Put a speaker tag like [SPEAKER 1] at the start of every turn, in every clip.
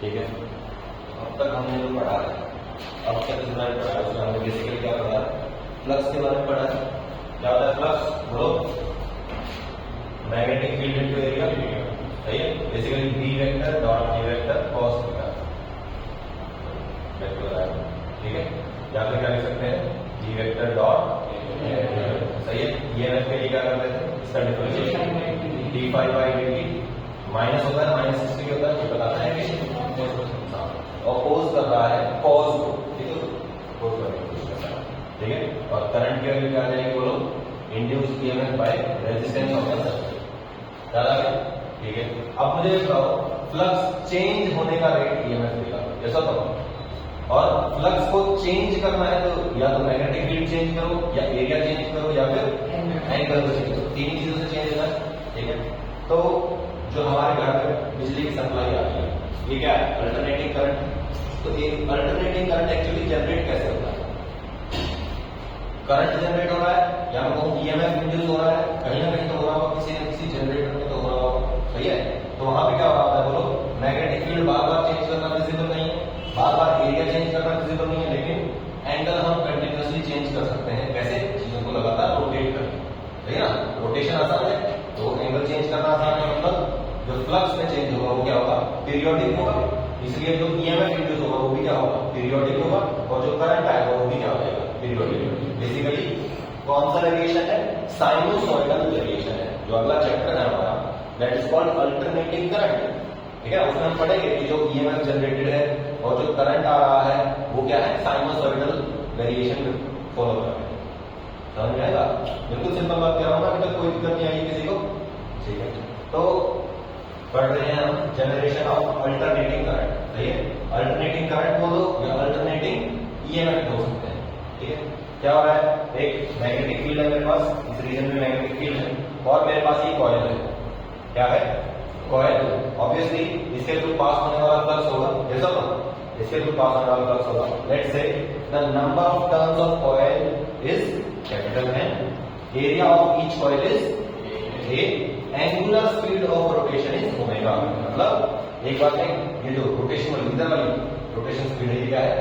[SPEAKER 1] ठीक है। अब तक हमने जो पढ़ा है, अब तक जितना भी पढ़ा है उसमें हमने बेसिकली क्या पढ़ा है, फ्लक्स के बारे में पढ़ा है। क्या होता है फ्लक्स? बोलो। मैग्नेटिक फील्ड इनटू एरिया, सही है। Basically B vector dot A vector cos theta, ठीक है। या फिर क्या लिख सकते हैं, बी वेक्टर डॉट, सही है। ईएमएफ के लिए क्या कर रहे थे, इसका differentiation D phi by D T minus होता है, माइनस 60 होता है, ये बताता है कि अपोज कर रहा है कॉज को, ठीक है, अपोज करने की कोशिश कर रहा है, ठीक है। और करंट की वैल्यू क्या आ जाएगी, बोलो, induce EMF by resistance of the circuit, याद आ गया, ठीक है। अब मुझे बताओ फ्लक्स चेंज होने का रेट ईएमएफ देगा, ऐसा तो। और फ्लक्स को चेंज करना है तो या तो मैग्नेटिक फील्ड चेंज करो, या एरिया चेंज करो, या फिर एंगल को चेंज करो, तीन चीजों से चेंज होगा, ठीक है। तो जो हमारे घर में बिजली की सप्लाई आती है, ये क्या है, अल्टरनेटिंग करंट। तो ये अल्टरनेटिंग करंट एक्चुअली जनरेट कैसे होता है, करंट जनरेट हो रहा है या मैं कहूँ ईएमएफ इंड्यूस हो रहा है, कहीं ना कहीं तो हो रहा होगा, किसी न किसी जनरेटर में तो हो रहा होगा, सही है। तो वहां पे क्या हो रहा है, बोलो, मैग्नेटिक फील्ड बार बार चेंज करना विजिबल नहीं है, बार बार एरिया चेंज करना विजिबल नहीं है, लेकिन एंगल हम कंटिन्यूअसली चेंज कर सकते हैं। कैसे? चीजों को लगातार रोटेट करके, सही है ना। रोटेशन आसान है तो एंगल चेंज करना आसान है, मतलब जो फ्लक्स में चेंज होगा वो क्या होगा, पीरियोडिक होगा। इसलिए जो ईएमएफ इंड्यूस होगा वो भी क्या होगा, पीरियोडिक होगा, और जो करंट आएगा वो भी क्या हो जाएगा, पीरियोडिक। बेसिकली कौन सा वेरिएशन है, साइनोसॉइडल वेरिएशन है। जो अगला चैप्टर है हमारा, that is called alternating current, ठीक है। उसमें हम पढ़ेंगे कि जो ईएमएफ जनरेटेड है और जो करंट आ रहा है वो क्या है, साइनोसॉइडल वेरिएशन फॉलो कर रहे हैं। समझ में आएगा? बिल्कुल सिंपल बात कह रहा हूं, अभी तक कोई दिक्कत नहीं आई किसी को, ठीक है। तो पढ़ रहे हैं हम जनरेशन ऑफ अल्टरनेटिंग करंट, सही है। अल्टरनेटिंग करंट बोलो या अल्टरनेटिंग ईएमएफ हो सकते हैं, ठीक है। क्या हो रहा है, एक मैग्नेटिक फील्ड है मेरे पास, इस रीजन में मैग्नेटिक फील्ड है, और मेरे पास ये कॉइल है, क्या है, कॉइल। ऑब्वियसली इसके थ्रू पास होने वाला फ्लक्स होगा, जैसा ना, इसके थ्रू पास होने वाला फ्लक्स होगा। Let's say the number of turns of coil is capital N, area of each coil is A, angular speed of rotation is omega. मतलब एक बात है, ये जो रोटेशन वाली इधर वाली रोटेशन स्पीड है, ये क्या है,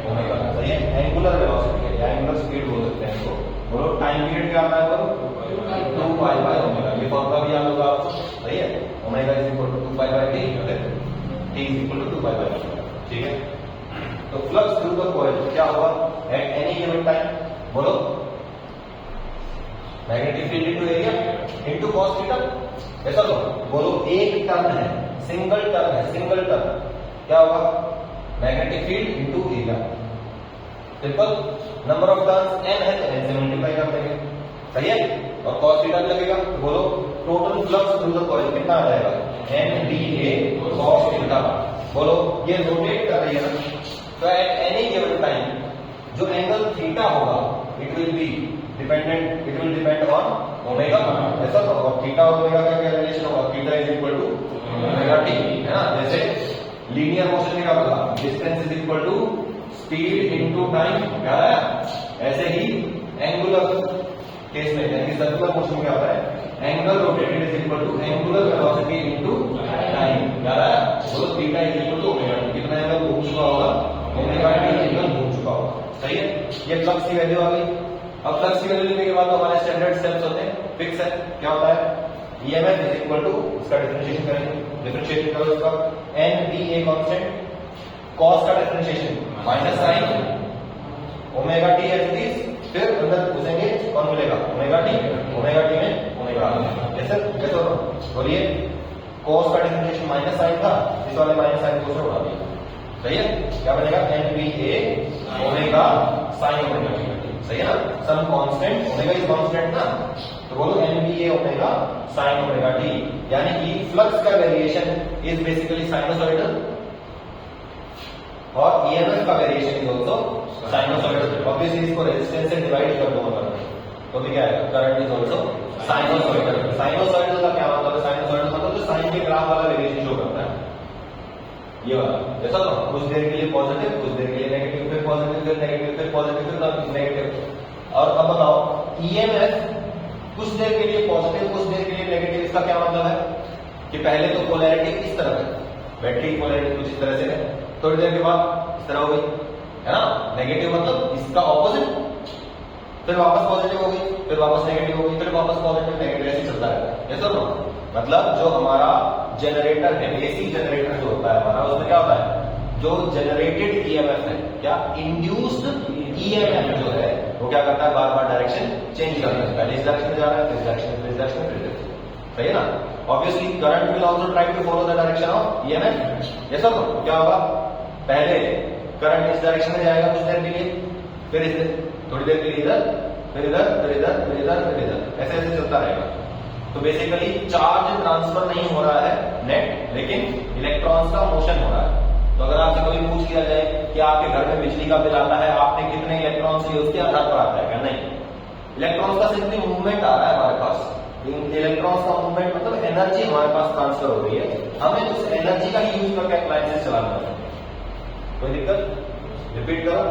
[SPEAKER 1] ओमेगा, सही है। एंगुलर वेलोसिटी है या एंगुलर स्पीड बोल सकते हैं इसको। बोलो टाइम पीरियड क्या आता है, बोलो 2 पाई बाय ओमेगा, ये फॉर्मूला भी याद होगा आपको, सही है। Omega is equal to 2 pi by T, T is equal to 2 pi by omega, ठीक है। तो फ्लक्स थ्रू द कॉइल क्या होगा एट एनी गिवन टाइम, बोलो, magnetic field into area into cos theta, ऐसा तो। बोलो एक टर्न है, सिंगल टर्न है, सिंगल टर्न क्या होगा, magnetic field into area, simple. Number of turns n है तो n से मल्टीप्लाई कर देंगे, सही है। और cos थीटा भी लगेगा, तो बोलो total flux through the coil कितना आ जाएगा, n d a cos theta. बोलो ये रोटेट कर रही है ना, तो एट एनी गिवन टाइम जो एंगल थीटा होगा it will be dependent, it will depend on omega, ऐसा तो। और थीटा और ओमेगा का क्या रिलेशन होगा, theta is equal to omega T, है ना। जैसे लीनियर मोशन में क्या होगा, distance is equal to speed into time, क्या है। ऐसे ही एंगुलर केस में, यानी सर्कुलर मोशन क्या होता है, angle rotated is equal to angular velocity into time, क्या है। बोलो theta is equal to omega T, कितना एंगल घूम चुका होगा, ओमेगा टी एंगल घूम चुका होगा, सही है। ये फ्लक्स की वैल्यू आ गई। अब फ्लक्स की वैल्यू लेने के बाद हमारे स्टैंडर्ड स्टेप्स होते हैं, फिक्स है, क्या होता है, ईएमएफ इज इक्वल टू, इसका डिफरेंशिएशन करेंगे, डिफरेंशिएट करो इसका, N D A constant, cos का differentiation minus sine omega t as it is, फिर अंदर पूछेंगे कौन मिलेगा, ओमेगा टी में ओमेगा, जैसे कैसे होगा, बोलिए। कॉस का डिफरेंशिएशन माइनस साइन था, इस वाले माइनस साइन को उड़ा दिया, सही है। क्या बनेगा, N B A omega sine omega T, सही है ना। Some constant, omega is constant ना, तो बोलो N B A omega sine omega T, यानी कि फ्लक्स का वेरिएशन इज बेसिकली साइनोसॉइडल और ईएमएफ का variation is also sinusoidal. Obviously इसको रेजिस्टेंस से डिवाइड कर दो तो भी क्या है, current is also sinusoidal. Sinusoidal का क्या मतलब है, साइनोसॉइडल मतलब जो साइन के ग्राफ वाला वेरिएशन शो करता है, ये वाला। जैसा तो कुछ देर के लिए पॉजिटिव, कुछ देर के लिए नेगेटिव, फिर पॉजिटिव, फिर नेगेटिव, फिर पॉजिटिव, फिर नेगेटिव। और अब बताओ ईएमएफ कुछ देर के लिए पॉजिटिव, कुछ देर के लिए नेगेटिव, इसका क्या मतलब है कि पहले तो पोलैरिटी इस तरफ है, बैटरी पोलैरिटी कुछ इस तरह से है, थोड़ी देर के बाद इस तरह हो गई, है ना, नेगेटिव मतलब इसका ऑपोजिट, फिर वापस पॉजिटिव हो गई, फिर वापस नेगेटिव हो गई, फिर वापस पॉजिटिव नेगेटिव, ऐसे चलता रहता है। ऐसा तो मतलब जो हमारा जनरेटर है, एसी जनरेटर जो होता है हमारा, उसमें क्या होता है, जो जनरेटेड ईएमएफ है, क्या इंड्यूस्ड ईएमएफ जो है वो क्या करता है, बार बार डायरेक्शन चेंज करता है, पहले इस डायरेक्शन में जा रहा है, फिर इस डायरेक्शन में, फिर इस डायरेक्शन में, फिर इस डायरेक्शन, सही है ना। Obviously current will also try to follow the direction of EMF. ऐसा तो क्या होगा, पहले करंट इस डायरेक्शन में जाएगा कुछ देर के लिए, फिर इस थोड़ी देर के लिए इधर, फिर इधर, फिर इधर, फिर इधर, फिर इधर, ऐसे ऐसे चलता रहेगा। तो बेसिकली चार्ज ट्रांसफर नहीं हो रहा है नेट, लेकिन इलेक्ट्रॉन्स का मोशन हो रहा है। तो अगर आपसे कभी पूछ लिया जाए कि आपके घर में बिजली का बिल आता है, आपने कितने इलेक्ट्रॉन्स लिए, उसके आधार पर आता है क्या, नहीं, इलेक्ट्रॉन्स का सिंपली मूवमेंट आ रहा है हमारे पास। इलेक्ट्रॉन्स का मूवमेंट मतलब एनर्जी हमारे पास ट्रांसफर हो रही है, हमें उस एनर्जी का यूज करके अप्लायंसेस चलाना है। कोई दिक्कत, रिपीट करो,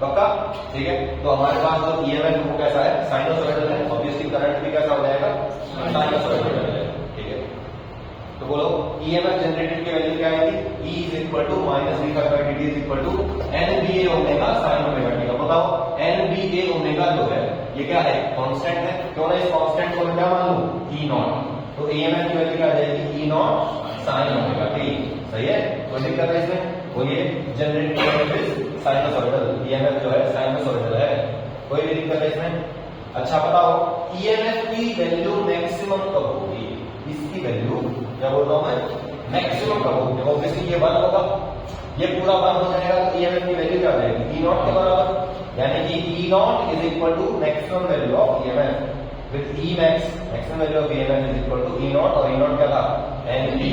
[SPEAKER 1] पक्का, ठीक है। तो हमारे पास जो ईएमएफ वो कैसा है, साइनोसॉइडल है, ऑब्वियसली करंट भी कैसा हो जाएगा, साइनोसॉइडल हो जाएगा, ठीक है। तो बोलो ईएमएफ जनरेटेड की वैल्यू क्या आएगी, E is equal to minus d∅dt is equal to nba omega sin omega t। अब बताओ nba ओमेगा जो है ये क्या है, कांस्टेंट है, क्यों ना इस कांस्टेंट को मैं क्या मान लूं, E0। तो ईएमएफ की वैल्यू क्या आ जाएगी, E0 sin ओमेगा t, सही है। कोई दिक्कत है इसमें, बोलिए जनरेटेड साइनोसॉइडल, ईएमएफ जो है साइनोसॉइडल है, कोई भी दिक्कत है इसमें। अच्छा बताओ ईएमएफ की वैल्यू मैक्सिमम कब होगी, इसकी वैल्यू क्या बोल रहा हूं मैं, मैक्सिमम कब होगी, ऑब्वियसली ये 1 होगा, ये पूरा 1 हो जाएगा, तो ईएमएफ की वैल्यू क्या हो जाएगी, E0 के बराबर, यानी कि E0 is equal to maximum value of EMF with E max, maximum value of EMF is equal to E0, और E0 क्या था, nba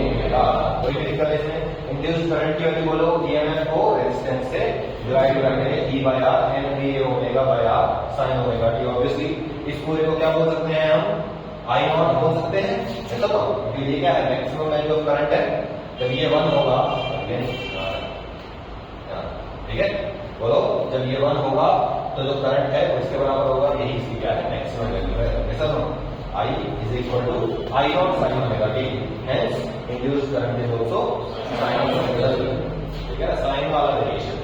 [SPEAKER 1] ओमेगा। कोई भी दिक्कत है इसमें। इंड्यूस्ड करंट की वैल्यू बोलो, ईएमएफ को रेजिस्टेंस से डिवाइड करके E/R nba omega by R sin omega t। Obviously इस पूरे को क्या बोल सकते हैं हम, I0 बोल सकते हैं, ऐसा तो क्योंकि ये क्या है, मैक्सिमम वैल्यू ऑफ करंट है, जब ये 1 होगा, ठीक है, बोलो जब ये 1 होगा तो जो करंट है वो इसके बराबर होगा, यही इसकी क्या है, मैक्सिमम वैल्यू है, ऐसा तो I is equal to I0 sin omega t, hence induced current is also sinusoidal, ठीक है ना, साइन वाला वेरिएशन।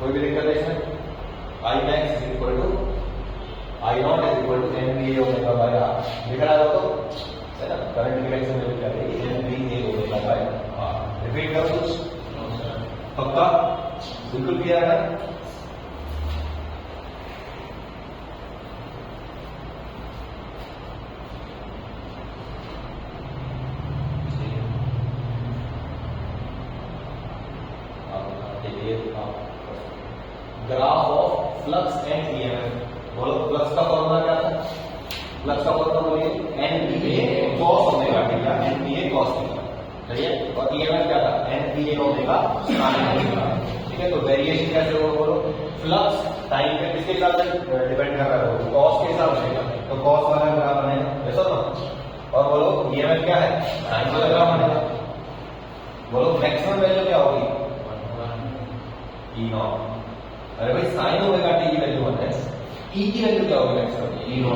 [SPEAKER 1] कोई भी दिक्कत है इसमें, I max is equal to I0 is equal to nba omega by R, लिख रहा है तो, है ना, करंट की मैक्सिमम वैल्यू क्या है, nba omega by R। Repeat करो कुछ, पक्का, बिल्कुल क्लियर है। Graph of flux and EMF, बोलो फ्लक्स का फॉर्मूला क्या था, फ्लक्स का फॉर्मूला बोलिए nba cos ओमेगा t या nba cos थीटा, सही है, और ईएमएफ क्या था, nba ओमेगा sin ओमेगा, ठीक है। तो वेरिएशन कैसे होगा बोलो, फ्लक्स टाइम पे किसके हिसाब से डिपेंड कर रहा है, cos के हिसाब से, तो cos वाला ग्राफ बनेगा, ऐसा तो। और बोलो ईएमएफ क्या है, sin वाला ग्राफ बनेगा। बोलो मैक्सिमम वैल्यू क्या होगी, E0। अरे भाई साइन ओमेगा टी की वैल्यू 1 है, E की वैल्यू क्या होगी मैक्सिमम, E0,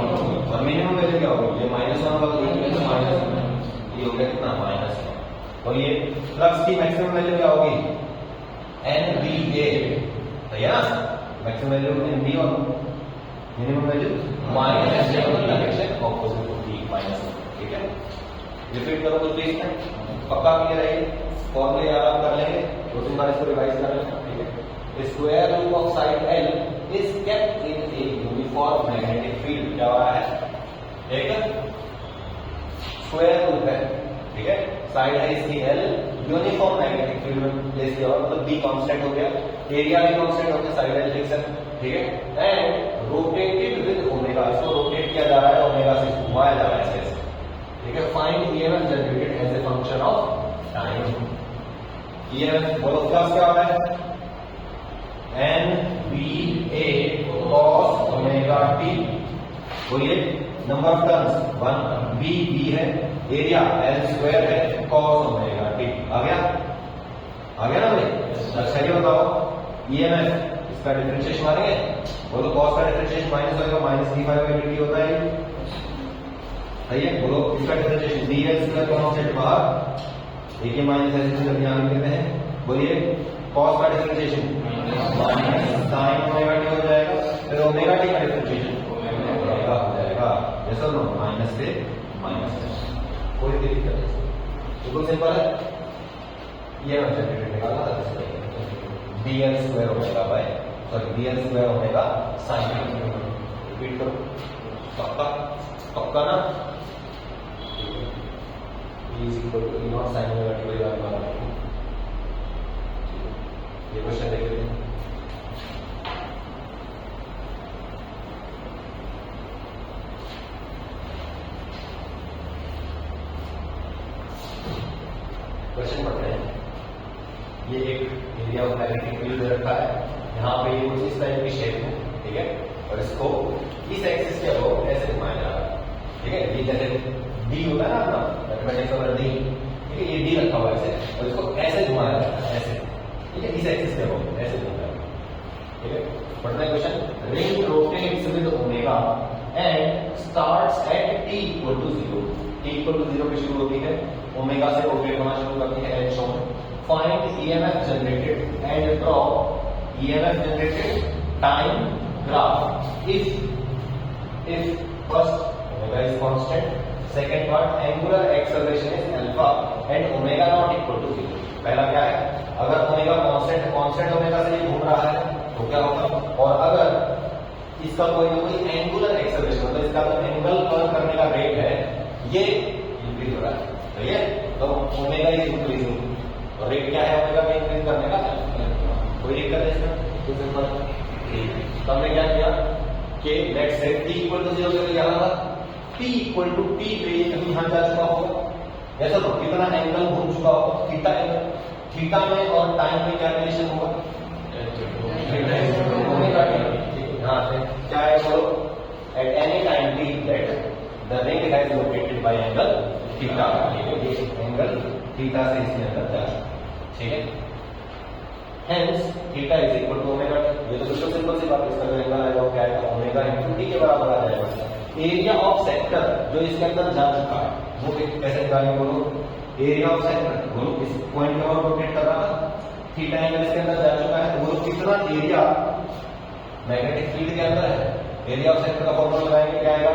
[SPEAKER 1] और मिनिमम वैल्यू क्या होगी, ये -1 होगा, तो E की वैल्यू -1, ये हो गया कितना, -1। और ये फ्लक्स की मैक्सिमम वैल्यू क्या होगी, nba, सही है ना, मैक्सिमम वैल्यू nb और मिनिमम वैल्यू -1, ऑपोजिट होगी -1, ठीक है। रिपीट करो कुछ प्लीज, पक्का क्लियर है, फॉर्मूले याद आप कर लेंगे, 2-3 बार इसको रिवाइज कर लेंगे, ठीक है। Square root of side L is kept in a uniform magnetic field, क्या हो रहा है, एक स्क्वायर रूट है, ठीक है, साइड है इसकी L, यूनिफॉर्म मैग्नेटिक फील्ड में प्लेस किया, मतलब B कांस्टेंट हो गया, एरिया भी कांस्टेंट हो गया, साइड L फिक्स है, ठीक है, एंड रोटेटेड विद ओमेगा, इसको रोटेट किया जा रहा है, ओमेगा से घुमाया जा रहा है ऐसे, ठीक है। Find EMF generated as a function of time. EMF बोलो फ्लक्स क्या होता है, nba cos ओमेगा t, बोलिए नंबर ऑफ टर्न्स 1, b है, एरिया l स्क्वायर है, cos ओमेगा t, आ गया ना भाई। अच्छा ये बताओ ईएमएफ इसका डिफरेंशिएशन मारेंगे, बोलो cos का डिफरेंशिएशन माइनस होगा, -d∅dt होता है, सही है। बोलो इसका डिफरेंशिएशन dl स्क्वायर दोनों सेट बाहर, एक ही माइनस ऐसे जब यहाँ लिखते हैं, बोलिए कॉस का differentiation minus sine omega T हो जाएगा, फिर ओमेगा टी का डिफरेंशिएशन ओमेगा हो जाएगा। जैसा नो माइनस से माइनस है, कोई दिक्कत नहीं, बिल्कुल सिंपल है। ये हम जनरेटर निकालना था, dl square omega by sorry dl square omega sine. Repeat करो, पक्का पक्का ना, E is equal to E naught sin omega t by r बार। ये क्वेश्चन देख लेते हैं। क्वेश्चन पढ़ते हैं। ये एक एरिया ऑफ मैग्नेटिक फील्ड रखा है, यहाँ पे ये कुछ इस टाइप की शेप है, ठीक है, और इसको इस एक्सिस के अबव ऐसे घुमाया जा रहा है, ठीक है। ये जैसे डी होता है ना अपना मैथमेटिक्स वाला डी, ठीक है, ये डी रखा हुआ है ऐसे, और इसको ऐसे घुमाया जाता है ऐसे, ठीक है, इस एक्सिस के अबव ऐसे घुमाया, ठीक है। पढ़ना question, ring rotates with omega and starts at t equal to 0, t equal to 0 पे शुरू होती है, ओमेगा से रोटेट होना शुरू करती है, as shown. Find EMF generated and draw EMF generated time graph if first omega is constant, second part angular acceleration is alpha and omega not equal to 0। पहला क्या है, अगर ओमेगा कांस्टेंट ओमेगा से घूम रहा है तो क्या होगा, और अगर इसका कोई एंगुलर एक्सेलरेशन मतलब इसका तो एंगल कवर करने का रेट है ये इंक्रीज हो रहा है, सही है, तो ओमेगा इज इंक्रीजिंग, और रेट क्या है ओमेगा का इंक्रीज करने का, कोई दिक्कत है इसमें, तो सिंपल। तो हमने क्या किया कि let's say t equal to 0 के यहाँ था, t इक्वल टू t पे कहीं यहाँ जा चुका होगा, ऐसा तो कितना एंगल घूम चुका होगा, थीटा एंगल, थीटा में और टाइम में क्या रिलेशन होगा, ओमेगा टी, यहाँ से क्या है, बोलो eight any time t that the ring has located bye angle theta, angle theta से इसके अंदर जा, ठीक है। Hence theta is equal to omega t, ये तो बिल्कुल सिंपल सी बात है, इसका जो एंगल आएगा वो क्या आएगा, ओमेगा इंटू टी के बराबर आ जाएगा। एरिया ऑफ सेक्टर जो इसके अंदर जा चुका है वो कैसे निकालेंगे, बोलो एरिया ऑफ सेक्टर, बोलो इस पॉइंट के और रोटेट कर रहा था, थीटा एंगल इसके अंदर जा चुका है, बोलो कितना एरिया मैग्नेटिक फील्ड के अंदर है। एरिया ऑफ सेक्टर का फॉर्मूला लगाएंगे, क्या आएगा,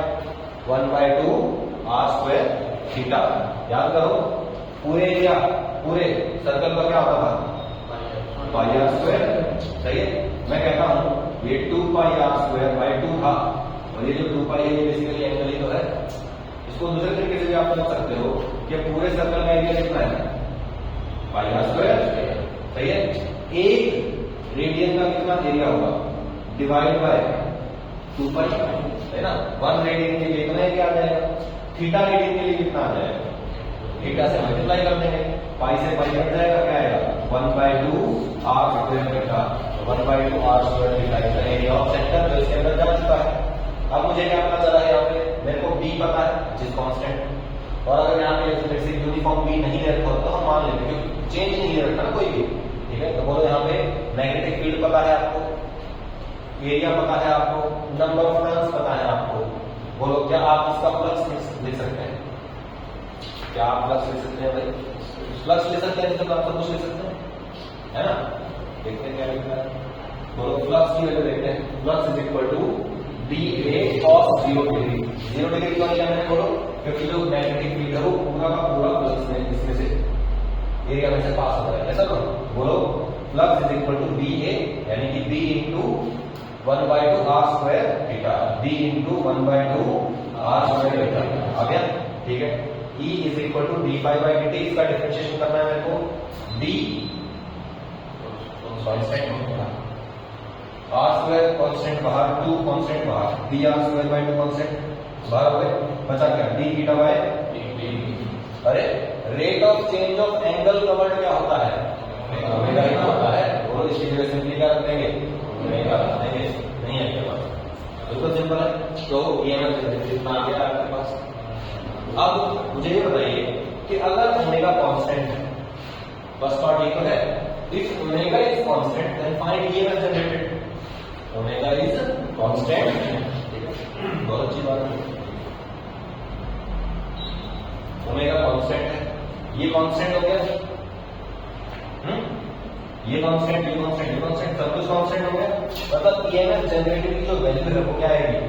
[SPEAKER 1] 1/2 r स्क्वायर थीटा। याद करो पूरे एरिया पूरे सर्कल का क्या होता था, पाई आर स्क्वायर, सही है। मैं कहता हूं ये 2 पाई आर स्क्वायर बाय 2 था, और ये जो 2 पाई है ये बेसिकली एंगल ही तो है। इसको दूसरे तरीके से भी आप समझ सकते हो कि पूरे सर्कल का एरिया कितना है, पाई आर स्क्वायर, सही है। एक रेडियन का कितना एरिया होगा, डिवाइड बाय 2 पाई, है ना। 1 रेडियन के लिए कितना एरिया आ जाएगा, थीटा रेडियन के लिए कितना आ जाएगा, थीटा से मल्टीप्लाई कर देंगे, पाई से पाई कट जाएगा, क्या आएगा 1/2 r square theta, 1/2 r square theta is the area of sector जो इसके अंदर जा चुका है। अब मुझे क्या पता चला है, यहाँ पे मेरे को b पता है जिस कांस्टेंट, और अगर यहाँ पे जैसे यूनिफॉर्म b नहीं ले रखा तो हम मान लेते हैं क्योंकि चेंज नहीं ले रखा ना कोई भी, ठीक है। तो बोलो यहाँ पे मैग्नेटिक फील्ड पता है आपको, एरिया पता है आपको, नंबर ऑफ टर्न्स पता है आपको, बोलो क्या आप इसका फ्लक्स लिख सकते हैं, क्या आप फ्लक्स लिख सकते हैं भाई, फ्लक्स ले सकते हैं, तो आप सब कुछ ले सकते हैं, है ना। देखते हैं क्या लिखा है, बोलो फ्लक्स की वैल्यू देखते हैं, flux is equal to dA cos 0 degree, 0 degree का क्या है, बोलो क्योंकि जो मैग्नेटिक फील्ड है वो पूरा का पूरा फ्लक्स में इसमें से एरिया में से पास हो रहा है, ऐसा तो बोलो flux is equal to BA यानी कि B into 1/2 r square theta, B into 1/2 r square theta आ गया, ठीक है। E is equal to dy by dt, इसका डिफरेंशिएशन करना है मेरे को, d constant r square constant बाहर, 2 कांस्टेंट बाहर, dr स्क्वायर बाई 2 कांस्टेंट बाहर हो गए, बचा क्या d थीटा बाय d। अरे rate of change of angle covered क्या होता है, ओमेगा ही होता है, और इसकी जगह सिंपली क्या रख देंगे, ओमेगा रख देंगे, नहीं है क्या बात, बिल्कुल सिंपल है। तो EMF कितना आ गया आपके पास। अब मुझे ये बताइए कि अगर ओमेगा कांस्टेंट है, फर्स्ट पार्ट ये तो है, if omega is constant then find EMF generated, omega is constant, बहुत अच्छी बात है, ओमेगा कांस्टेंट है, ये कांस्टेंट हो गया, ये कांस्टेंट, सब कुछ कांस्टेंट हो गया। मतलब ईएमएफ जनरेटेड की जो वैल्यू है वो क्या आएगी,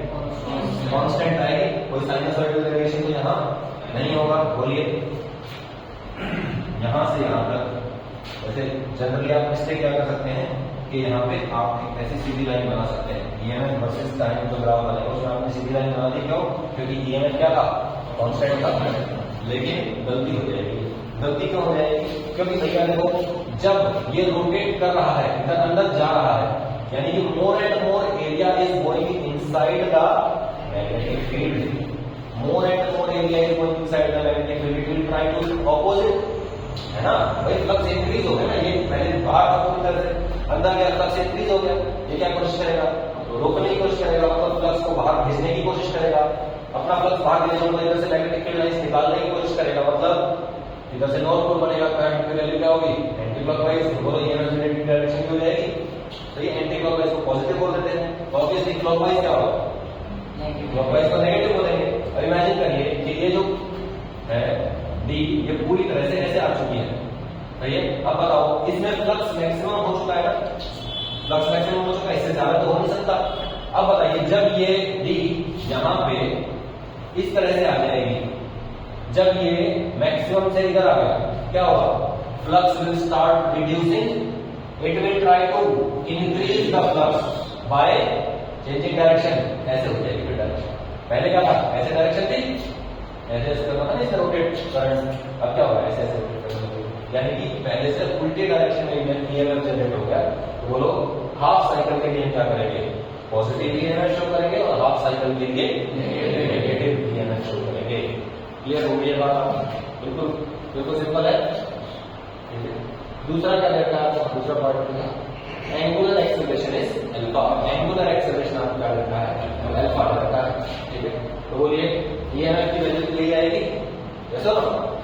[SPEAKER 1] कांस्टेंट आएगी। कोई साइनसॉइडल वेरिएशन तो यहाँ नहीं होगा। बोलिए यहां से यहां तक, वैसे जनरली आप इससे क्या कर सकते हैं कि यहाँ पे आप एक ऐसी सीधी लाइन बना सकते हैं, ईएमएफ वर्सेस टाइम जो ग्राफ बनेगा उसमें आपने सीधी लाइन बना दी। क्यों? क्योंकि ईएमएफ क्या था, कांस्टेंट था। लेकिन गलती हो जाएगी। गलती क्यों हो जाएगी? क्योंकि भैया देखो, जब ये रोटेट कर रहा है, इधर अंदर जा रहा है, यानी कि more and more area is going inside the magnetic field. More and more area is going inside the magnetic field. It will try to opposite, है ना भाई, फ्लक्स इंक्रीज हो गया ना। ये पहले बाहर था पूरी तरह से, अंदर गया, फ्लक्स इंक्रीज हो गया। ये क्या कोशिश करेगा, रोकने की कोशिश करेगा, मतलब फ्लक्स को बाहर भेजने की कोशिश करेगा। अपना फ्लक्स बाहर भेजने को इधर से मैग्नेटिक फील्ड लाइंस निकालने की कोशिश करेगा। मतलब इधर से नॉर्थ पोल बनेगा, करंट की वैल्यू क्या होगी, एंटी क्लॉकवाइज। बोलो ये एनर्जी डायरेक्शन की हो जाएगी, तो ये एंटी क्लॉकवाइज को पॉजिटिव बोल देते हैं, तो ऑब्वियसली क्लॉकवाइज क्या होगा, क्लॉकवाइज को नेगेटिव बोलेंगे। अब इमेजिन करिए कि ये जो है डी, ये पूरी तरह से ऐसे आ चुकी है, सही है। अब बताओ, इसमें फ्लक्स मैक्सिमम हो चुका है ना, फ्लक्स मैक्सिमम हो चुका है, इससे ज्यादा तो हो नहीं सकता। अब बताइए, जब ये डी यहां पे इस तरह से आ जाएगी, जब ये मैक्सिमम से इधर आ गया, क्या होगा, flux will start reducing, it will try to increase the flux by changing direction. ऐसे हो जाएगी फिर डायरेक्शन। पहले क्या था, ऐसे डायरेक्शन थी, ऐसे ऐसे करना था ना, इससे रोटेट करंट। अब क्या होगा, ऐसे ऐसे रोटेट करना, यानी कि पहले से उल्टे डायरेक्शन में ईएमएफ जनरेट हो गया। तो बोलो हाफ साइकिल के लिए क्या करेंगे, पॉजिटिव ईएमएफ शो करेंगे, और हाफ साइकिल के लिए नेगेटिव ईएमएफ शो करेंगे। क्लियर हो गई बात? बिल्कुल बिल्कुल सिंपल है। दूसरा क्या देखा है, दूसरा पार्ट में angular acceleration is alpha. Angular acceleration आपको क्या देखा है, अल्फा देखा है, ठीक है। तो बोलिए ईएमएफ की वैल्यू कितनी आएगी, ऐसा ना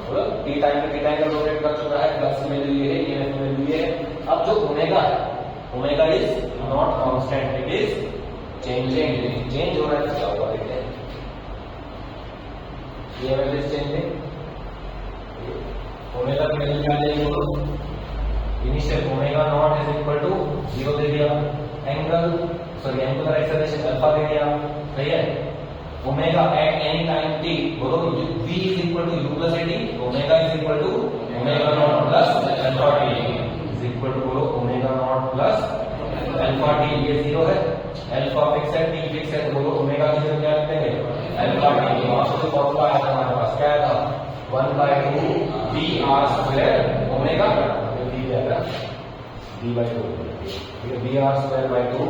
[SPEAKER 1] बोलो, टी टाइम का रोटेट कर चुका है, फ्लक्स की वैल्यू ये है, ईएमएफ की वैल्यू ये है। अब जो ओमेगा है, omega is not constant, it is changing. Change हो रहा है, क्या होगा देखते हैं। ईएमएफ इज चेंजिंग, ओमेगा की वैल्यू क्या देगी, बोलो initial omega naught is equal to 0 दे दिया, एंगुलर एक्सेलरेशन अल्फा दे दिया, सही है। Omega at any time T, बोलो v is equal to u plus T, omega is equal to omega naught plus alpha T is equal to, बोलो omega naught plus alpha T. ये 0 है, alpha fix है, T fix है, बोलो omega की जगह क्या रखेंगे, अल्फा टी। वहां से फॉर्मूला आया हमारे पास, क्या था, 1/2 b r square omega b जाएगा b/2, ठीक है, b r square by 2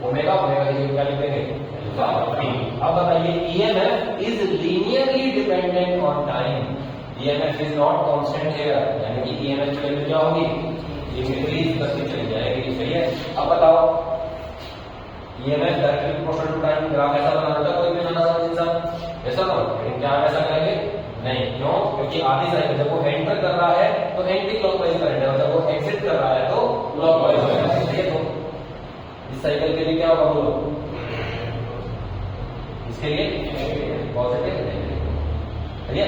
[SPEAKER 1] omega. Omega की जगह क्या लिखेंगे, अल्फा टी। अब बताइए, EMF is linearly dependent on time, EMF is not constant here, यानी कि ईएमएफ की वैल्यू क्या होगी, इंक्रीज करती चली जाएगी, सही है। अब बताओ, EMF directly proportional to time graph ऐसा बनाना था कोई भी बना सकता इंसान, ऐसा ना, लेकिन क्या हम ऐसा करेंगे, नहीं। क्यों? क्योंकि आधी साइकिल जब वो एंटर कर रहा है तो एंटी क्लॉकवाइज करंट है, और जब वो एग्जिट कर रहा है तो क्लॉकवाइज करंट है। तो इस साइकिल के लिए क्या होगा, बोलो इसके लिए पॉजिटिव नेगेटिव, ठीक है।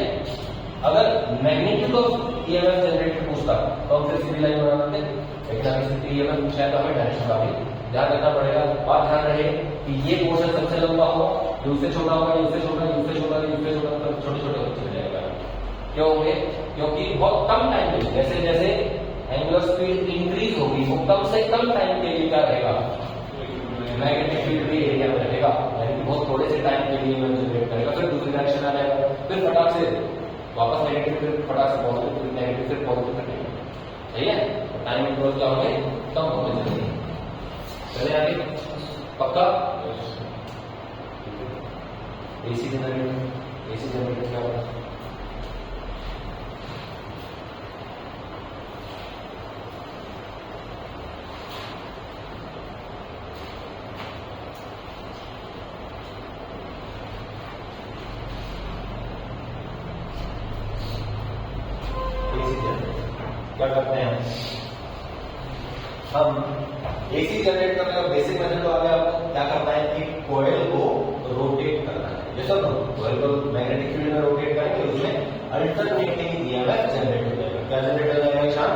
[SPEAKER 1] अगर मैग्नीट्यूड ऑफ ईएमएफ जनरेटेड पूछता तो हम फिर सीधी लाइन बना देते, लेकिन अभी सिर्फ ईएमएफ शायद हमें डायरेक्शन का भी ध्यान रखना पड़ेगा। बात ध्यान रहे कि ये पोर्शन सबसे लंबा होगा, ये उससे छोटा होगा, ये उससे छोटा, ये उससे छोटा, ये उससे छोटा, तो छोटे छोटे होते चले जाएगा। क्यों होंगे? क्योंकि बहुत कम टाइम में, जैसे जैसे एंगुलर स्पीड इंक्रीज होगी, वो कम से कम टाइम के लिए क्या रहेगा, मैग्नेटिक फील्ड भी एरिया में रहेगा, यानी कि बहुत थोड़े से टाइम के लिए जनरेट करेगा, फिर दूसरी डायरेक्शन आ जाएगा, फिर फटाक से वापस नेगेटिव, फिर फटाक से पॉजिटिव, फिर नेगेटिव, फिर पॉजिटिव करेगा, सही है। टाइम इंटरवल क्या होंगे, कम होने चाहिए। चले आगे, पक्का। एसी जनरेटर क्या होगा, क्या करते हैं हम, एसी जनरेट करने का बेसिक मेथड तो आ गया आपको। क्या करना है कि कॉइल को रोटेट करना है, जैसा कॉइल को मैग्नेटिक फील्ड में रोटेट करेंगे, उसमें अल्टरनेटिंग ईएमएफ जनरेट क्या जनरेट हो जाएगा निशान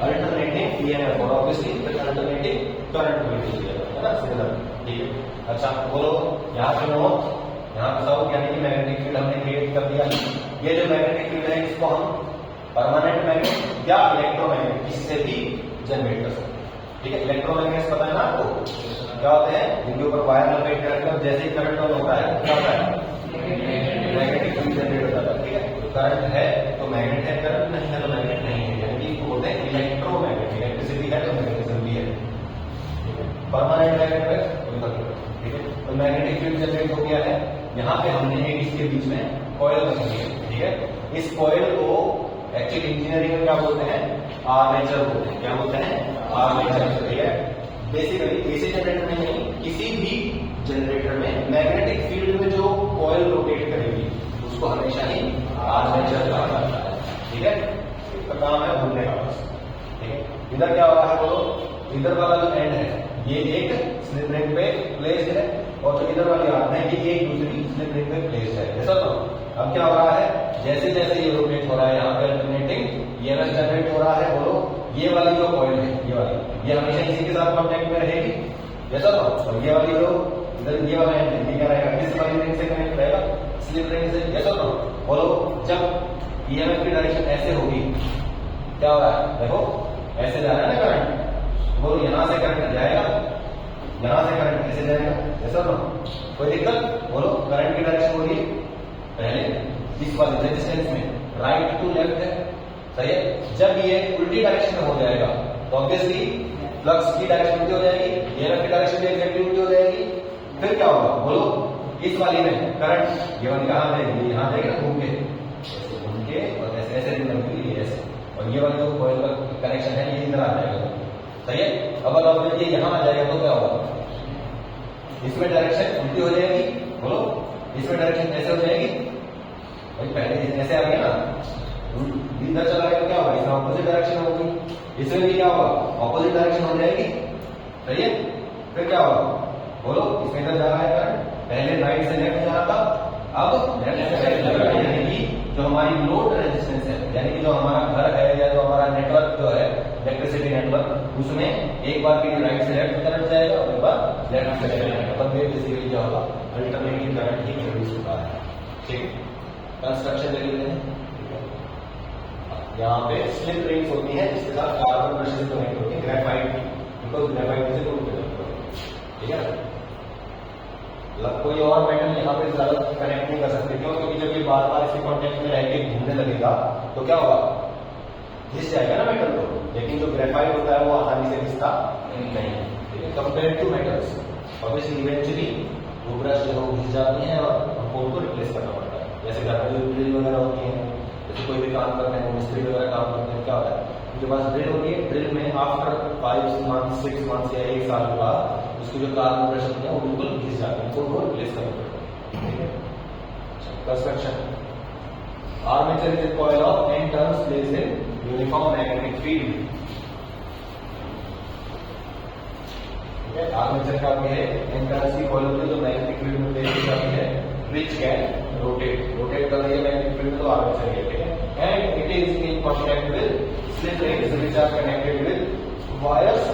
[SPEAKER 1] अल्टरनेटिंग ईएमएफ और ऑब्वियसली अल्टरनेटिंग करंट भी है ना सिमिलर। ठीक है, अच्छा बोलो यहाँ पे नोट, यहाँ पे सब यानी कि मैग्नेटिक फील्ड हमने क्रिएट कर दिया। ये जो मैग्नेटिक फील्ड है इसको हम परमानेंट मैग्नेट या इलेक्ट्रोमैग्नेट इससे भी जनरेट कर सकते हैं। ठीक है, इलेक्ट्रोमैग्नेट्स पता है ना आपको क्या होते हैं, जिनके ऊपर वायर लपेट के रखते हैं, जैसे ही करंट ऑन होता है क्या होता है, मैग्नेटिक फील्ड जनरेट हो जाता है। ठीक है, तो करंट है तो मैग्नेट है, करंट नहीं है तो मैग्नेट नहीं है, यानी कि इसको बोलते हैं इलेक्ट्रोमैग्नेट। इलेक्ट्रिसिटी है तो मैग्नेटिज्म भी है। ठीक है, परमानेंट मैग्नेट है कोई फर्क नहीं। ठीक है, तो मैग्नेटिक फील्ड जनरेट हो गया है। यहाँ पे हमने एक इसके बीच में कॉइल बना दिया। ठीक है, इस कॉइल को एक्चुअली इंजीनियरिंग में क्या बोलते हैं, आर्मेचर बोलते हैं। क्या बोलते हैं, आर्मेचर। ठीक है, बेसिकली एसी जनरेटर में नहीं, किसी भी जनरेटर में मैग्नेटिक फील्ड में जो कॉइल रोटेट करेगी उसको हमेशा ही आर्मेचर कहा जाता है। ठीक है, इसका काम है घूमने का बस। ठीक है, इधर क्या हो रहा है बोलो, इधर वाला जो एंड है ये एक स्लिप रिंग पे प्लेस्ड है और जो इधर वाली आर्म है ये एक दूसरी स्लिप रिंग पे प्लेस्ड है। ऐसा तो अब क्या हो रहा है, जैसे जैसे ये रोटेट हो रहा है यहाँ पे अल्टरनेटिंग ईएमएफ जनरेट हो रहा है। बोलो ये वाली जो कॉइल है ये वाली, ये हमेशा इसी के साथ कांटेक्ट में रहेगी। ऐसा तो और ये वाली जो इधर ये वाला एंड ये क्या रहेगा, किस वाली रिंग से कनेक्ट रहेगा, स्लिप रिंग से। ऐसा तो बोलो जब ईएमएफ की डायरेक्शन ऐसे होगी क्या हो रहा है, देखो ऐसे जा रहा है ना करंट, बोलो यहां से करंट जाएगा, यहां से करंट ऐसे जाएगा। ऐसा तो कोई दिक्कत, बोलो करंट की डायरेक्शन हो रही है पहले इस वाले रेजिस्टेंस में राइट टू लेफ्ट है, सही है। जब ये उल्टी डायरेक्शन में हो जाएगा तो ऑब्वियसली फ्लक्स की डायरेक्शन उल्टी हो जाएगी, ईएमएफ की डायरेक्शन भी एग्जैक्टली उल्टी हो जाएगी। फिर क्या होगा बोलो, इस वाली में करंट ये वाली कहां जाएगी, यहां जाएगी घूम के, ऐसे घूम के और ऐसे ऐसे लगेगी ऐसे, और ये वाला जो कॉइल का कनेक्शन है ये इधर आ जाएगा। सही है, अब अगर ये यहां आ जाएगा तो क्या होगा, इसमें डायरेक्शन उल्टी हो जाएगी। बोलो इसमें डायरेक्शन ऐसे हो जाएगी, भाई पहले ऐसे आ गया ना, इधर चला गया तो क्या होगा, इसमें ऑपोजिट डायरेक्शन होगी, इसमें भी क्या होगा ऑपोजिट डायरेक्शन हो जाएगी। सही है, फिर क्या होगा बोलो, इसमें इधर जा रहा है करंट, पहले राइट से लेफ्ट जा रहा था, अब लेफ्ट से राइट जा रहा है। यानी कि जो हमारी लोड रेजिस्टेंस है, यानी कि जो हमारा घर है या जो हमारा नेटवर्क जो है इलेक्ट्रिसिटी नेटवर्क, उसमें एक बार के लिए राइट से लेफ्ट करंट जाएगा और एक बार लेफ्ट से राइट जाएगा, तब ये बेसिकली क्या होगा, अल्टरनेटिंग करंट ही प्रोड्यूस होता है। ठीक, कंस्ट्रक्शन देख लेते हैं। यहाँ पे स्लिप रिंग्स होती हैं जिसके साथ कार्बन ब्रशेस कनेक्ट होती है, ग्रेफाइट, बिकॉज ग्रेफाइट से टूट जाता है। ठीक है, कोई और मेटल यहाँ पे ज्यादा कनेक्ट नहीं कर सकते, क्यों, क्योंकि जब ये बार बार इसके कांटेक्ट में रह के घूमने लगेगा तो क्या होगा, घिस जाएगा ना मेटल को। लेकिन जो ग्रेफाइट होता है वो आसानी से घिसता नहीं है। ठीक है, compare to metals obviously eventually वो ब्रश जो घिस जाती हैं और हमको उनको रिप्लेस करना पड़ता है। जैसे घर में जो ड्रिल वगैरह होती है, जैसे कोई भी काम करते हैं, मिस्त्री वगैरह काम करते हैं, क्या होता है उनके पास ड्रिल होती है, ड्रिल में आफ्टर 5 मंथ्स 6 मंथ्स या 1 साल के बाद उसकी जो कार्बन ब्रश होती है वो बिल्कुल घिस जाते हैं, उनको रिप्लेस करना पड़ता है। ठीक है, construction armature is a coil of n turns placed in uniform magnetic field. Armature का भी है, n टर्न्स की कॉइल होती है जो मैग्नेटिक फील्ड में प्लेस की जाती है, which can rotate कर रही है मैग्नेटिक फील्ड, तो आर्मेचर है। ठीक है, and it is in contact with slip rings which are connected with wires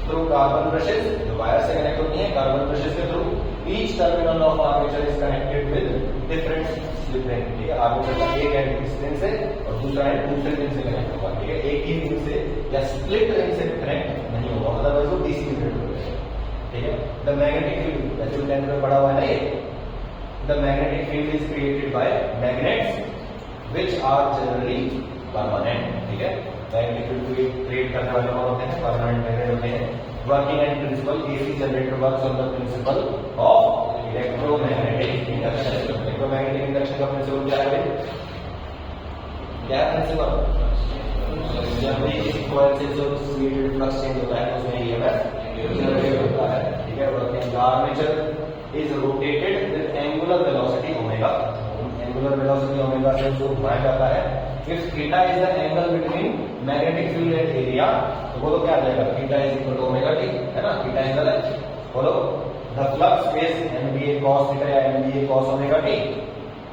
[SPEAKER 1] through carbon brushes, जो वायर से कनेक्ट होती है कार्बन ब्रशेस के through. each terminal of armature is connected with different slip ring। ठीक है, armature का एक and इस रिंग से और दूसरा एंड दूसरे रिंग से कनेक्ट होगा। ठीक है, एक ही रिंग से या स्प्लिट रिंग से कनेक्ट नहीं होगा, अदरवाइज वो डीसी में कनेक्ट हो जाएगा। ठीक है, द मैग्नेटिक फील्ड जैसे 10th में पढ़ा हुआ है ना ये, the magnetic field is created by magnets which are generally permanent। ठीक है, मैग्नेटिक फील्ड क्रिएट करने वाले कौन होते हैं, परमानेंट मैग्नेट होते हैं। Working and principle, AC generator works on the principle of electromagnetic induction. Electromagnetic induction का प्रिंसिपल क्या है, क्या है प्रिंसिपल, जब भी किसी कॉइल से जो क्रिएटेड फ्लक्स चेंज होता है उसमें ईएमएफ जनरेट होता है। ठीक है, working armature is rotated with angular velocity omega। angular velocity omega से जो घुमाया जाता है, if theta is the angle between magnetic field and area, तो बोलो क्या आ जाएगा, theta is equal to omega t, है ना, theta एंगल है। बोलो the flux is NBA cos theta या NBA cos omega t,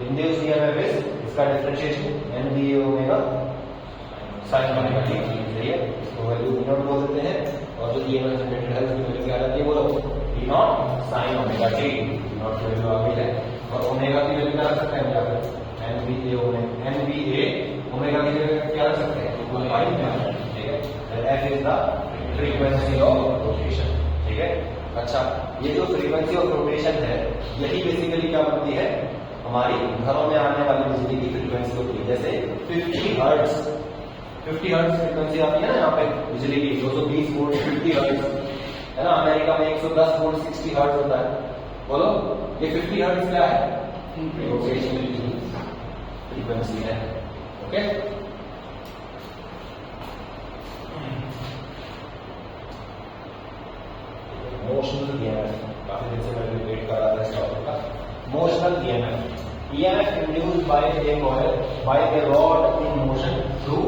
[SPEAKER 1] induced EMF is इसका डिफरेंशिएशन NBA omega साइन बनेगा, ठीक सही है। तो वैल्यू V नॉट बोल देते हैं और जो EMF जनरेटेड है उसकी वैल्यू क्या आ जाती है, बोलो V not sine omega t। V not की वैल्यू आ गई है और ओमेगा की वैल्यू क्या रख सकते हैं यहाँ पे, NVA ओमेगा की जगह क्या रख सकते हैं, 2.5, ठीक है। F is the frequency of rotation, ठीक है। अच्छा, ये जो फ्रीक्वेंसी ऑफ रोटेशन है यही बेसिकली क्या बनती है, हमारी घरों में आने वाली बिजली की फ्रीक्वेंसी होती है। जैसे 50 हर्ट्ज फ्रीक्वेंसी आती है ना यहाँ पे बिजली की, 220 वोल्ट 50 हर्ट्ज है ना। अमेरिका में 110 वोल्ट 60 हर्ट्ज होता है। बोलो ये 50 हर्ट्ज क्या है, रोटेशन फ्रीक्वेंसी है, ओके। मोशनल ईएमएफ, काफी दिन से मैं रिपीट कर रहा था इस टॉपिक का। Motional EMF induced by a coil by a rod in motion through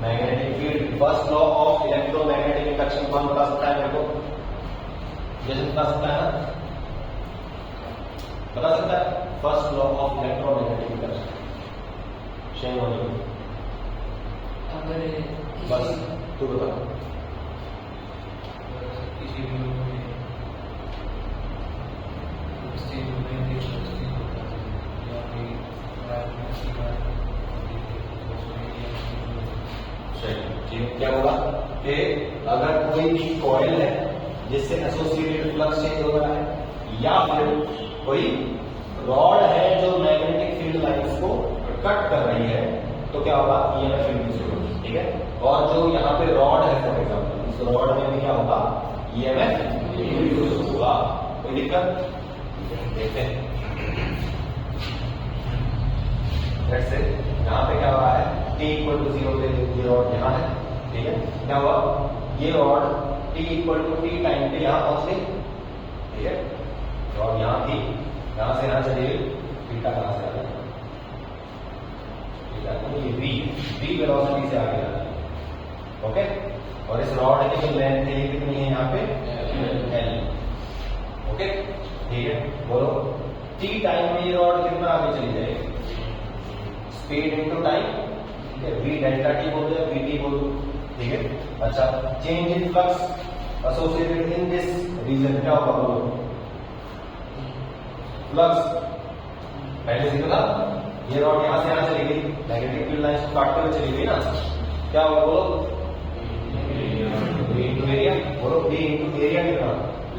[SPEAKER 1] magnetic field. First law of electromagnetic induction कौन बता सकता है मेरे को, जैसे बता सकता है ना, बता सकता है first law of electromagnetic induction, shame हो जाए बस तू बता।
[SPEAKER 2] किसी भी
[SPEAKER 1] क्या होगा कि अगर कोई भी कॉइल है जिससे एसोसिएटेड फ्लक्स चेंज हो रहा है या फिर कोई रॉड है जो मैग्नेटिक फील्ड लाइंस को कट कर रही है, तो क्या होगा, ईएमएफ इंड्यूस होगा, ठीक है। और जो यहाँ पे रॉड है फॉर एग्जाम्पल, इस रॉड में भी क्या होगा, ईएमएफ इंड्यूस होगा। कोई दिक्कत, देखते हैं। यहाँ पे क्या हो रहा है, t इक्वल टू 0 पे ये रॉड यहाँ है, ठीक है। क्या हुआ, ये rod t equal to t time पे यहाँ पहुंच गई, ठीक है। रॉड यहाँ थी, यहाँ से यहाँ चली गई, थीटा कहाँ से आ गया, ये v वेलोसिटी से आगे जा रही है, ओके। और इस रॉड की जो लेंथ है ये कितनी है यहाँ पे, l, ओके, ठीक है। बोलो t टाइम में ये रॉड कितना आगे चली जाएगी, स्पीड इनटू टाइम, ठीक है। v डेल्टा t बोल दो या vt बोल दो, ठीक है। अच्छा, change in flux associated in this region क्या होगा, बोलो फ्लक्स पहले से था, ये रॉड यहां से यहां चली गई, नेगेटिव फील्ड लाइंस को काटते हुए चली गई ना, क्या होगा, बोलो v इनटू एरिया, बोलो v इनटू एरिया कितना,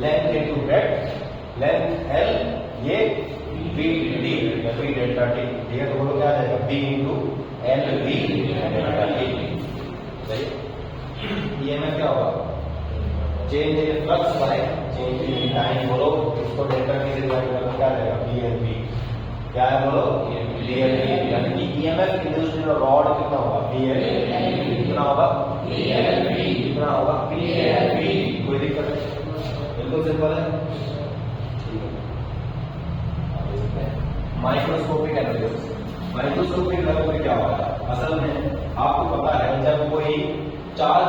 [SPEAKER 1] length into breadth, length l, ये v डेल्टा t, ठीक है। तो बोलो क्या आ जाएगा, v into l v delta t, सही। ईएमएफ क्या होगा, change in flux by change in time, बोलो इसको डेल्टा t से डिवाइड करना क्या आ जाएगा, VLV, क्या है बोलो, VLV, यानी कि ईएमएफ इंड्यूस्ड इन रॉड कितना होगा, VLV, कितना होगा, VLV, कितना होगा, VLV। कोई दिक्कत नहीं, बिल्कुल सिंपल है। माइक्रोस्कोपिक एनालिसिस, माइक्रोस्कोपिक लेवल पे क्या होता है, असल में आपको पता है जब कोई चार्ज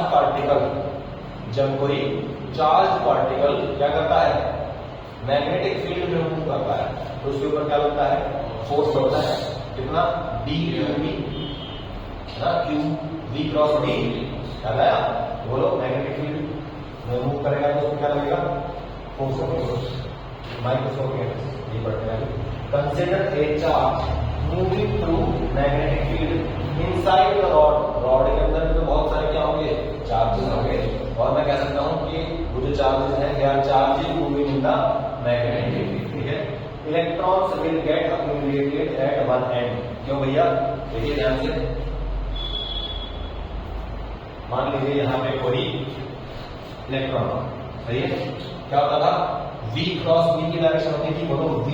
[SPEAKER 1] पार्टिकल क्या करता है, मैग्नेटिक फील्ड में मूव करता है, तो उसके ऊपर क्या लगता है, फोर्स होता है, कितना, DQB ना, Q V क्रॉस D, क्या आया, बोलो मैग्नेटिक फील्ड में मूव करेगा तो उसको क्या लगेगा, फोर्स लगेगा। माइक्रोस्कोपिक एनालिसिस ये पढ़ते हैं। Consider a charge moving through magnetic field inside the rod, rod के अंदर तो बहुत सारे क्या होंगे, चार्जेस होंगे, और मैं कह सकता हूं कि वो जो चार्जेस हैं they are charges moving in the magnetic field, ठीक है। Electrons will get accumulated at one end, क्यों भैया, देखिए ध्यान से, मान लीजिए यहाँ पे कोई इलेक्ट्रॉन, सही है, क्या होता था, V क्रॉस B की डायरेक्शन होती थी, बोलो V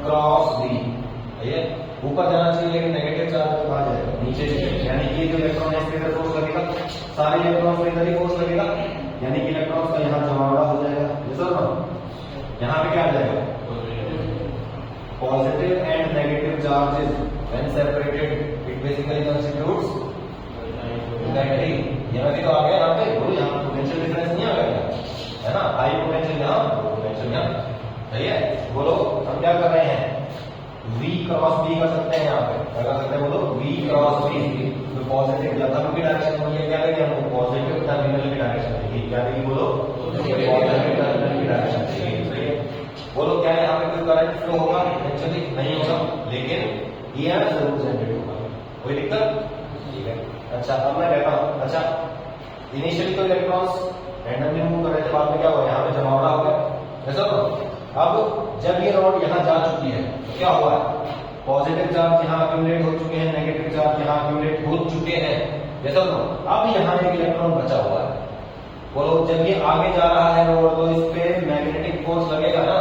[SPEAKER 1] क्रॉस B, सही है। ऊपर जाना चाहिए लेकिन नेगेटिव चार्ज तो कहाँ जाएगा, नीचे जाएगा, यानी कि जो इलेक्ट्रॉन है इस पे फोर्स लगेगा, सारे इलेक्ट्रॉन पे इधर ही फोर्स लगेगा, यानी कि इलेक्ट्रॉन का यहाँ जमावड़ा हो जाएगा, ये ना, यहाँ पे क्या आ जाएगा, positive and negative charges when separated it basically constitutes negative, यहाँ भी तो आ गया, यहाँ पे बोलो, यहाँ पोटेंशियल डिफरेंस नहीं आ गया है ना, हाई पोटेंशियल यहाँ, पोटेंशियल यहाँ, सही है। बोलो हम क्या कर रहे हैं, V क्रॉस B कर सकते हैं, यहाँ पे क्या कर सकते हैं, बोलो V क्रॉस B, जो पॉजिटिव लंब की डायरेक्शन होगी क्या करेंगे हम पॉजिटिव टर्मिनल की डायरेक्शन देंगे क्या देंगे बोलो पॉजिटिव टर्मिनल की डायरेक्शन देंगे सही है बोलो क्या यहाँ पे कोई करंट फ्लो होगा एक्चुअली नहीं होगा लेकिन ईएमएफ जरूर जनरेट होगा कोई दिक्कत ठीक है अच्छा अब मैं कहता हूँ अच्छा इनिशियली तो इलेक्ट्रॉन्स रैंडमली मूव कर रहे थे बाद में क्या हुआ यहाँ पे जमावड़ा हो गया ऐसा तो अब जब ये रॉड यहाँ जा चुकी है तो क्या हुआ है पॉजिटिव चार्ज यहाँ अक्यूमुलेट हो चुके हैं नेगेटिव चार्ज यहाँ अक्यूमुलेट हो चुके हैं जैसा तो अब यहाँ एक इलेक्ट्रॉन बचा हुआ है बोलो जब ये आगे जा रहा है रॉड तो इस पे मैग्नेटिक फोर्स लगेगा ना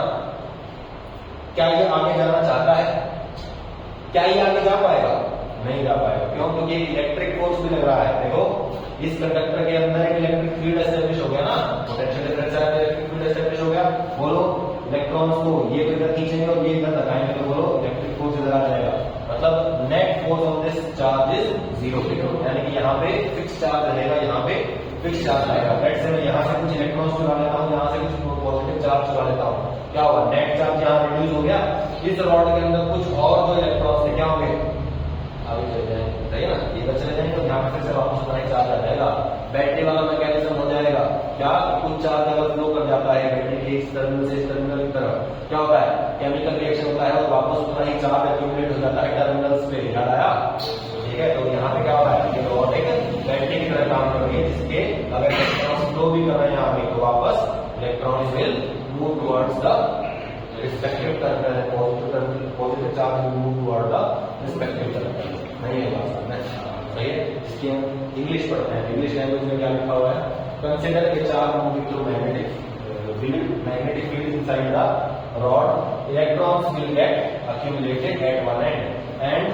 [SPEAKER 1] क्या ये आगे जाना चाहता है क्या ये आगे जा पाएगा नहीं जा पाएगा क्यों क्योंकि इलेक्ट्रिक फोर्स भी लग रहा है देखो इस कंडक्टर के अंदर एक इलेक्ट्रिक फील्ड एस्टेब्लिश हो गया ना पोटेंशियल डिफरेंस है इलेक्ट्रिक फील्ड एस्टेब्लिश हो गया बोलो इलेक्ट्रॉन्स को ये इधर खींचेंगे और ये इधर लगाएंगे तो बोलो इलेक्ट्रिक फोर्स इधर आ जाएगा मतलब net force on this charge is zero यानी कि यहाँ पे फिक्स चार्ज रहेगा यहाँ पे फिक्स चार्ज आएगा लेट्स से मैं यहाँ से कुछ इलेक्ट्रॉन्स चुरा लेता हूँ यहाँ से कुछ पॉजिटिव चार्ज चुरा लेता हूँ क्या होगा नेट चार्ज यहाँ रिड्यूस हो गया इस रॉड के अंदर कुछ और जो इलेक्ट्रॉन्स थे क्या होंगे आगे चले जाएंगे सही है ना इधर चले जाएंगे तो यहाँ पे फिर से वापस उतना ही चार्ज आ जाएगा बैटरी वाला मैकेनिज्म हो जाएगा क्या कुछ चार्ज अगर फ्लो कर जाता है बैटरी के इस टर्मिनल से इस टर्मिनल की तरफ क्या होता है केमिकल रिएक्शन होता है और वापस उतना ही चार्ज एक्यूमुलेट हो जाता है टर्मिनल्स पे याद आया ठीक है तो यहाँ पे क्या होता है कि रॉड एक बैटरी की तरह काम कर रही है जिसके अगर इलेक्ट्रॉन फ्लो भी कर रहे हैं यहाँ पे तो वापस electron will move towards the respective terminal positive charge will move toward the respective terminal नहीं है बात समझ सही है इसकी हम इंग्लिश पढ़ते हैं इंग्लिश लैंग्वेज में क्या लिखा हुआ है consider a charge moving through magnetic field inside the rod electrons will get accumulated at one end and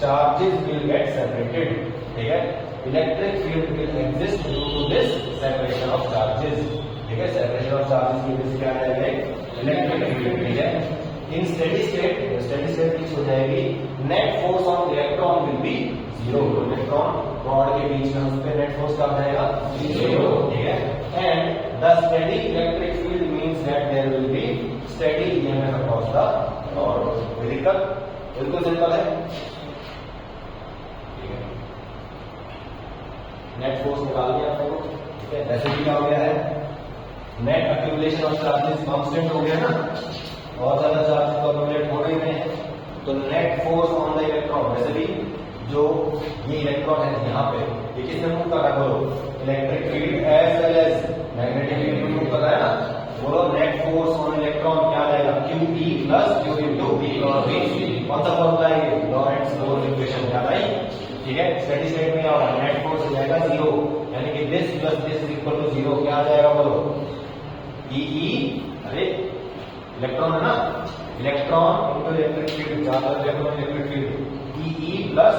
[SPEAKER 1] charges will get separated ठीक है electric field will exist due to this separation of charges ठीक है separation of charges की वजह से क्या आएगा electric field ठीक है in steady state की हो जाएगी net force on electron will be zero electron rod के बीच में उस पे net force क्या आएगा zero ठीक है and the steady electric field means that there will be steady EMF across the rod कोई दिक्कत बिल्कुल सिंपल है ठीक है नेट फोर्स निकाल दिया आपने को ठीक है वैसे भी क्या हो गया है net accumulation of charges constant हो गया ना और ज्यादा चार्जेस तो एक्यूमुलेट हो रहे हैं तो net force on the electron वैसे भी जो ये इलेक्ट्रॉन है यहाँ पे ये किसने मूव कर रहा है बोलो electric field as well as magnetic field move कर रहा है ना बोलो नेट फोर्स ऑन इलेक्ट्रॉन क्या आ जाएगा QE plus Q into V cross V कौन सा फॉर्मूला है ये लॉरेंट्ज बोहर इक्वेशन याद आई ठीक है स्टेडी स्टेट में क्या होगा नेट फोर्स हो जाएगा 0 यानी कि this plus this is equal to 0 क्या आ जाएगा बोलो EE अरे इलेक्ट्रॉन है ना इलेक्ट्रॉन इनटू इलेक्ट्रिक फील्ड ज्यादा electron electric field EE plus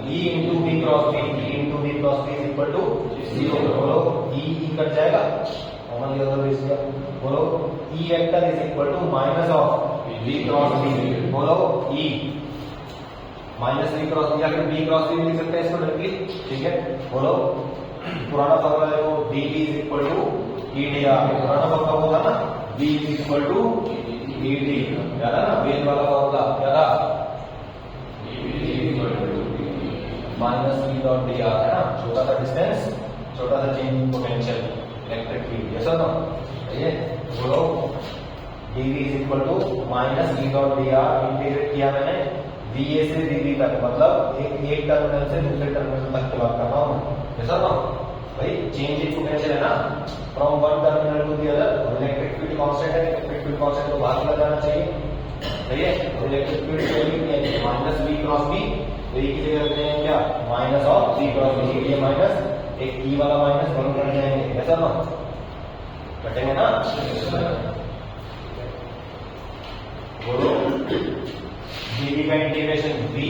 [SPEAKER 1] E into V cross V E into V cross V is equal to 0 बोलो EE कट जाएगा common ले लो इसका बोलो E vector is equal to minus of V cross V बोलो E minus V cross V या फिर V cross V लिख सकते हैं इसको डायरेक्टली ठीक है बोलो पुराना फॉर्मूला देखो dV is equal to EdR पुराना फॉर्मूला होता ना V is equal to ED याद है ना वेन वाला फॉर्मूला क्या था माइनस V डॉट dr है ना छोटा सा डिस्टेंस छोटा सा change in potential electric field ऐसा ना ये बोलो dV is equal to minus V dot dr integrate किया मैंने VA से dV तक मतलब एक टर्मिनल से दूसरे टर्मिनल तक की बात कर रहा हूँ ऐसा ना भाई चेंज इन पोटेंशियल है ना from one terminal to the other electric field constant है इलेक्ट्रिक फील्ड कांस्टेंट को बाहर निकाल जाना चाहिए सही है तो electric field minus V cross V तो ये की जगह रखते हैं क्या minus of V cross V ये माइनस एक E वाला माइनस बंद कर जाएंगे ऐसा ना कटेंगे ना बोलो dV का इंटीग्रेशन V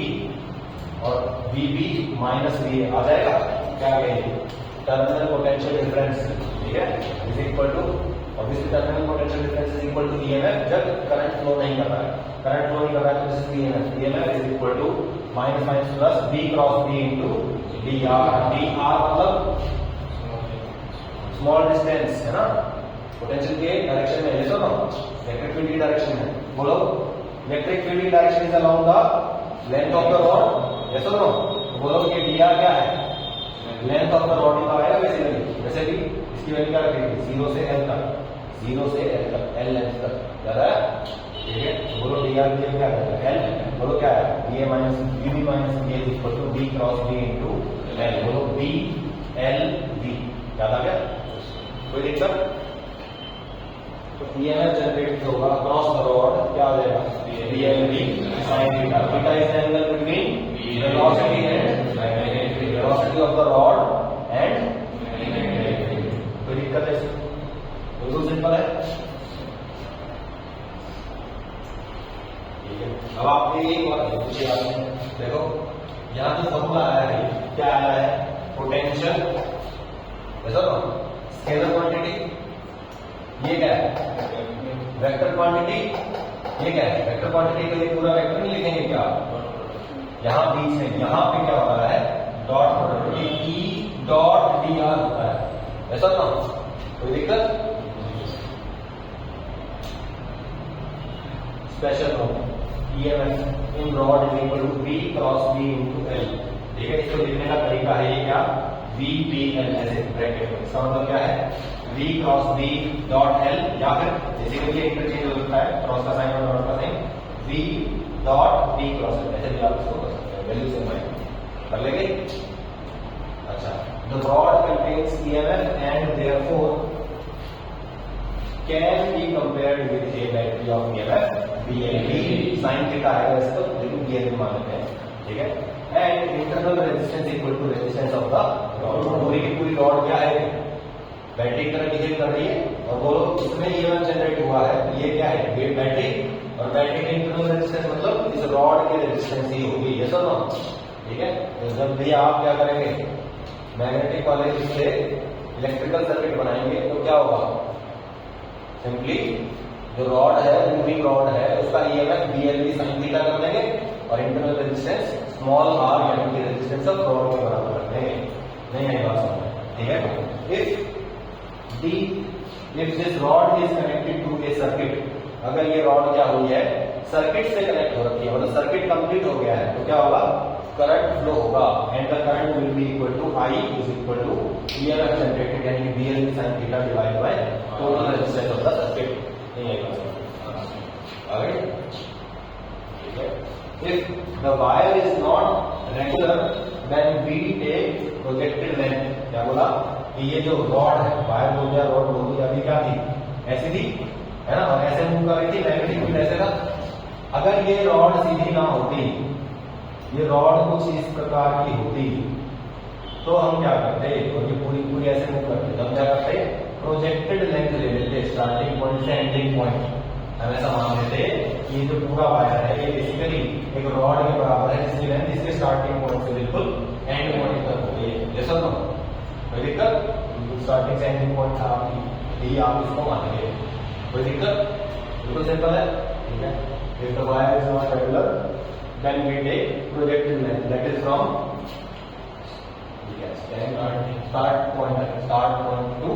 [SPEAKER 1] और VB माइनस VA आ जाएगा क्या कहेंगे टर्मिनल पोटेंशियल डिफरेंस ठीक है is equal to obviously terminal potential difference is equal to EMF जब करंट फ्लो नहीं कर रहा है करंट फ्लो नहीं कर रहा है तो this is EMF is equal to minus minus plus V cross V into dr मतलब स्मॉल डिस्टेंस है ना पोटेंशियल के डायरेक्शन में ऐसा ना इलेक्ट्रिक फील्ड की डायरेक्शन में बोलो इलेक्ट्रिक फील्ड की direction is along the length of the rod ऐसा ना बोलो कि dr क्या है, लेंथ ऑफ द रॉड का आएगा बेसिकली। वैसे भी इसकी वैल्यू क्या रखेगी, 0 से l तक, 0 से l तक, l लेंथ तक, ज्यादा है, ठीक है। तो बोलो dr की जगह क्या है, l, बोलो क्या है, ba minus bb minus b is equal to b cross b into l, बोलो b l b, याद आ गया, कोई दिक्कत। तो EMF जनरेट होगा क्रॉस द रॉड, क्या हो जाएगा, BLV sin theta, theta is the angle between velocity and velocity of the rod and, कोई दिक्कत है, बिल्कुल सिंपल है, ठीक है। अब आपने एक बात पूछी आपने, देखो यहाँ जो फॉर्मूला आया है, क्या आया है, पोटेंशियल, ऐसा ना, स्केलर क्वांटिटी, ये क्या है, वेक्टर क्वांटिटी, ये क्या है, वेक्टर क्वांटिटी को ये पूरा वेक्टर नहीं लिखेंगे क्या, यहाँ बीच में, यहाँ पे क्या होता है, डॉट प्रोडक्ट, ये E डॉट dr होता है, ऐसा ना, कोई दिक्कत, special note, EMF in rod is equal to B cross B into L, ठीक है। इसको लिखने का तरीका है ये क्या, VBL ऐसे ब्रैकेट में, इसका मतलब क्या है, V cross B dot L, या फिर बेसिकली इंटरचेंज हो सकता है, क्रॉस का साइन और डॉट का sign, V dot B cross L, ऐसे भी आप इसको कर सकते हैं, वैल्यू से माइंड कर लेंगे। अच्छा, the rod contains EMF and therefore can be compared with A battery of EMF BLV sin theta है वैसे तो, लेकिन BLV मान लेते हैं, ठीक है। And internal resistance equal to resistance of the rod, पूरी की पूरी रॉड क्या है, बैटरी की तरह बिहेव कर रही है, और बोलो इसमें EMF जनरेट हुआ है, ये क्या है, ये बैटरी, और बैटरी के इंटरनल रेजिस्टेंस मतलब इस रॉड के रेजिस्टेंस ही होगी, ये सब ना, ठीक है। तो जब भी आप क्या करेंगे, मैग्नेटिक वाले इससे इलेक्ट्रिकल सर्किट बनाएंगे तो क्या होगा, सिंपली जो रॉड है, मूविंग रॉड है, उसका EMF BLV sin थीटा कर देंगे, और इंटरनल रेजिस्टेंस स्मॉल r यानी कि रेजिस्टेंस ऑफ रॉड के बराबर रख देंगे, नहीं है बात समझ, ठीक है। if this rod is connected to a circuit, अगर ये रॉड क्या हुई है, सर्किट से कनेक्ट हो रखी है, मतलब सर्किट कंप्लीट हो गया है, तो क्या होगा, करंट फ्लो होगा, and the current will be equal to I is equal to EMF generated यानी कि BLV sin theta divide by total resistance of the circuit, नहीं है आगे, ठीक है। If the wire is not regular, then we take projected length, क्या बोला कि ये जो रॉड है, वायर बोल दिया, रॉड बोल दिया, अभी क्या थी, ऐसी थी, है ना, और ऐसे मूव कर रही थी, मैग्नेटिक फील्ड ऐसे था। अगर ये रॉड सीधी ना होती, ये रॉड कुछ इस प्रकार की होती, तो हम क्या करते, और ये पूरी पूरी ऐसे मूव करते, तो हम क्या करते, प्रोजेक्टेड लेंथ ले लेते, स्टार्टिंग पॉइंट से एंडिंग पॉइंट, हम ऐसा मान लेते कि ये जो पूरा वायर है, ये बेसिकली एक रॉड के बराबर है, जिसकी लेंथ इसके स्टार्टिंग पॉइंट से बिल्कुल एंड पॉइंट तक होती है, जैसा ना, कोई दिक्कत, स्टार्टिंग से एंडिंग पॉइंट था आपकी, आप इसको मानेंगे, कोई दिक्कत, बिल्कुल सिंपल है, ठीक है। If the wire is not regular, then we take projected length, that is from start point to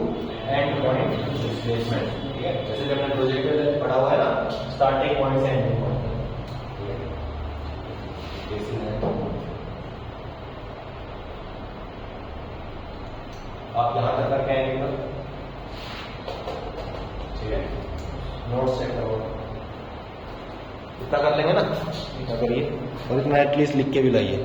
[SPEAKER 1] end point displacement, ठीक है। जैसे जब मैंने projected length पढ़ा हुआ है ना, starting point से ending point तक, ठीक है। आप यहाँ तक करके आएंगे, ठीक है, नोट्स चेक करो, इतना कर लेंगे ना, इतना करिए, और इतना एटलीस्ट लिख के भी लाइए।